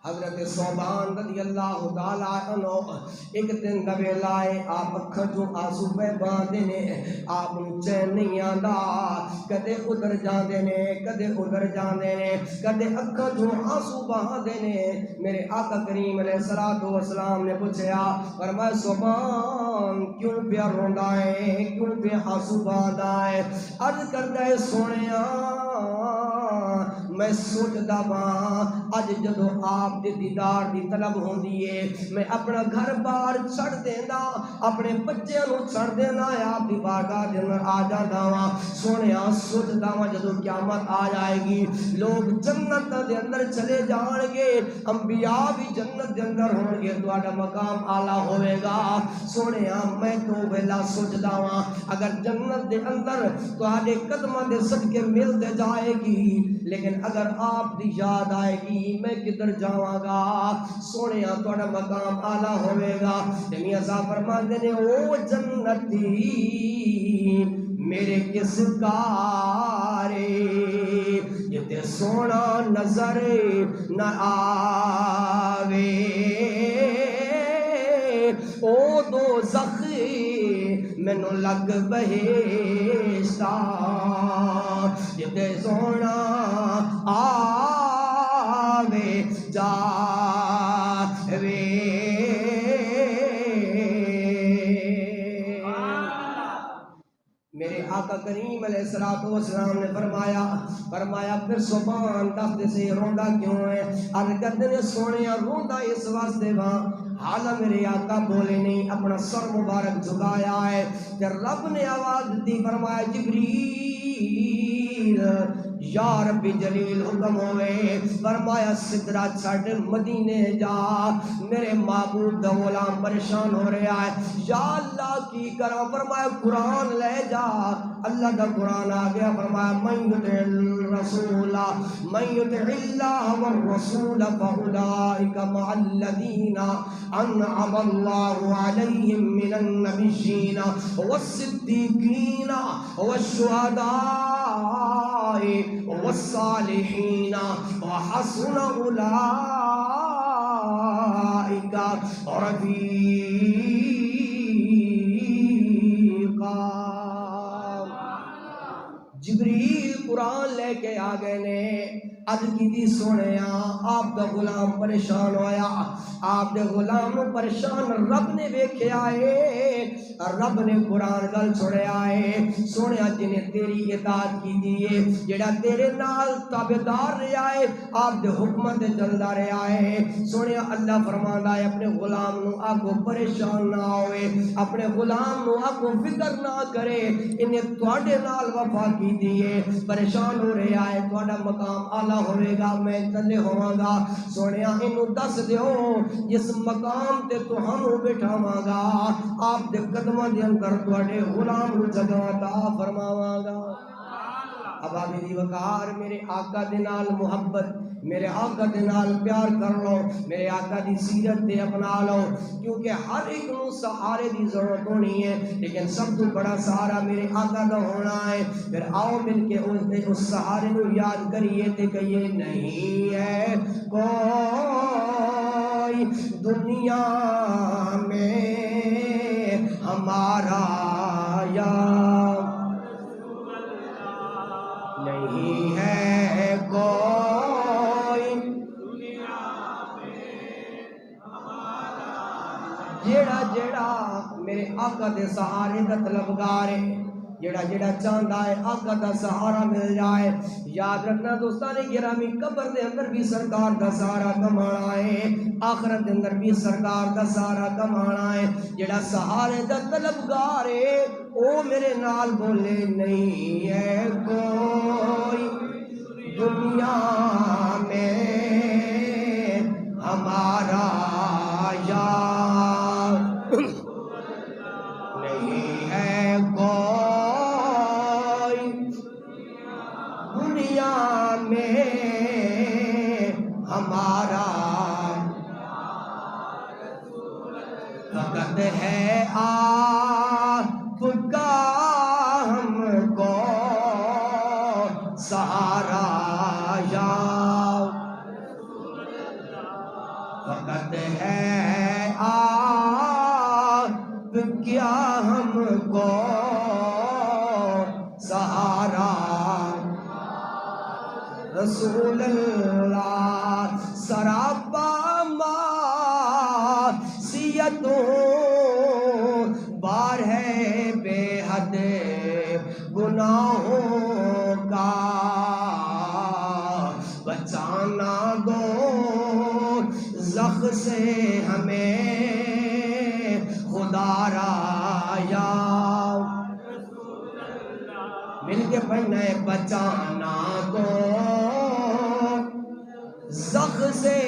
حضرت صوبان رضی اللہ تعالیٰ عنہ ایک دن دا ویلا ہے آپ اکھاں چوں آنسو پہ باندے نے آپ نوں چین نہیں آندا کدے ادھر جاندے نے کدے ادھر جاندے نے کدے اکھاں چوں آنسو بہاندے نے میرے آقا کریم علیہ الصلوۃ والسلام نے پوچھا فرمایا صوبان کیوں پیا روندا ہے کیوں پیا آنسو بہاندا ہے عرض کردا ہے سونیا میں سوچدا ہاں اج جدوں آپ دے دیدار دی طلب ہوندی ہے میں اپنا گھر بار چھڑ دیندا اپنے بچیاں نوں چھڑ دینا آپ دی بارگاہ دے اندر آ جاندا ہاں سونیا سوچدا ہاں جدوں قیامت آ جائے گی لوگ جنت دے اندر چلے جان گے انبیاء بھی جنت دے اندر ہون گے تہاڈا مقام اعلی ہوے گا سونیا میں تو ویلا سوچدا ہاں اگر جنت دے اندر تہاڈے قدماں دے صدقے ملتے جائے گی لیکن اگر آپ دی یاد آئے گی میں کدھر جاواں گا سونیا تہاڈا مقام اعلی ہوے گا میاں صاحب فرماندے نے او جنتی میرے کس کارے یہ تے سونا نظر نہ آوے او دوزخ مینوں لگ بہشتا یہ تے سونا آوے جاوے میرے آقا کریم علیہ الصلوۃ والسلام نے فرمایا پھر صبح دس سے روندا کیوں ہے عرض کردے نے سونیا روندا اس واسطے وا حالا میرے آقا بولے نہیں اپنا سر مبارک جھکایا ہے کہ رب نے آواز دی فرمایا جبریل یا رب جلیل حکم ہوئے فرمایا سدرا چھڑ مدینے جا میرے معبود دا غلام پریشان ہو رہا ہے یا اللہ کی کرا فرمایا قرآن لے جا اللہ دا قرآن آ گیا فرمایا من یطع الرسول من یطع اللہ والرسول فاولئک مع الذین انعم اللہ علیہم من النبیین والصدیقین والشہداء والصالحین وحسن اولئک رفیقا جبریل قرآن لے کے آ گئے نے عرض کی سونیا آپ دا غلام پریشان ہویا آپ دے غلام پریشان رب نے ویکھیا ہے رب نے قرآن گل چھڑیا ہے سونیا جنہیں تیری اطاعت کی دیئے جڑا تیرے نال تابعدار رہا ہے آپ دے حکمت چلدا رہا ہے سونیا اللہ فرماندا ہے اپنے غلام نو آگو پریشان نہ ہوئے اپنے غلام نو آگو فکر نہ کرے انہیں تواڈے نال وفا کی دیئے پریشان ہو رہا ہے تواڈا مقام اعلی ہوئے گا میں تلے ہوواں گا سونیا انہوں دس دیو جس مقام تے تہانوں بٹھاواں گا آپ دے قدماں دے اندر تواڈے غلام نو جگہ عطا فرماواں گا اب میری وقار میرے آقا دے نال محبت میرے آقا دے نال پیار کر لو میرے آقا دی سیرت دے اپنا لو کیونکہ ہر ایک نو سہارے دی ضرورت ہونی ہے لیکن سب تو بڑا سہارا میرے آقا دا ہونا ہے پھر آؤ مل کے اس سہارے نو یاد کریے تے کہیے نہیں ہے کوئی دنیا میں ہمارا یا نہیں ہے کوئی جیڑا جیڑا میرے آقا دے سہارے دا طلبگار ہے جیڑا جیڑا چاہتا ہے آقا دا سہارا مل جائے یاد رکھنا دوستان گرامی قبر دے اندر بھی سرکار دا سہارا کمانا ہے آخرت دے اندر بھی سرکار دا سہارا کمانا ہے جیڑا سہارے دا طلبگار ہے او میرے نال بولے نہیں ہے کوئی دنیا میں ہمارا یار نہیں ہے کوئی دنیا میں ہمارا فقط ہے آپ کا ہم کو سہارا یا فقط ہے آپ کیا ہم کو سہارا رسول اللہ سراپا معصیتوں بار ہے بے حد گناہوں کا بچانا دو زخ سے ہمیں خدا را یا مل کے پڑھنا ہے بچانا دو زخ سے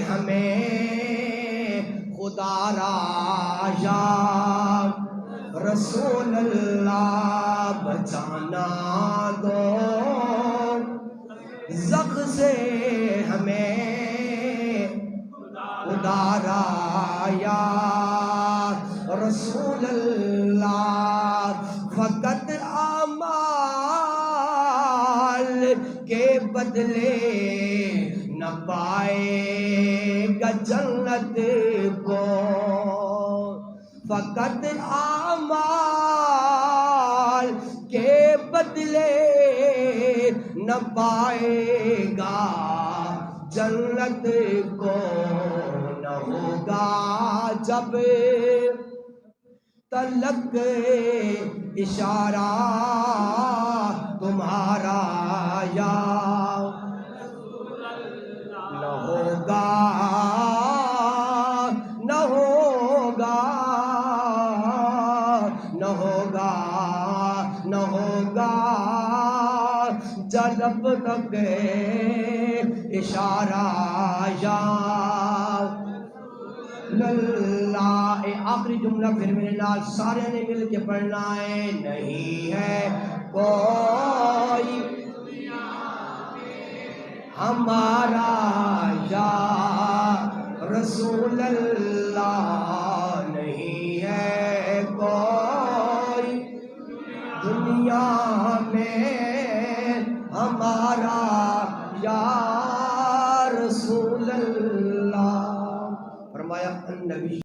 ہمیں خدا را یا رسول اللہ بچانا دو زخ سے ہمیں خدا را یا رسول اللہ فقط اعمال کے بدلے نہ پائے گا جنت کو فقط اعمال کے بدلے نہ پائے گا جنت کو نہ ہوگا جب تلک اشارہ تمہارا یا نہ ہوگا نہ ہوگا نہ ہوگا نہ ہوگا جب تک اشارہ یا اللہ آخری جملہ پھر میرے نال سارے نے مل کے پڑھنا ہے نہیں ہے کوئی ہمارا یا رسول اللہ نہیں ہے کوئی دنیا میں ہمارا یا رسول اللہ فرمایا النبی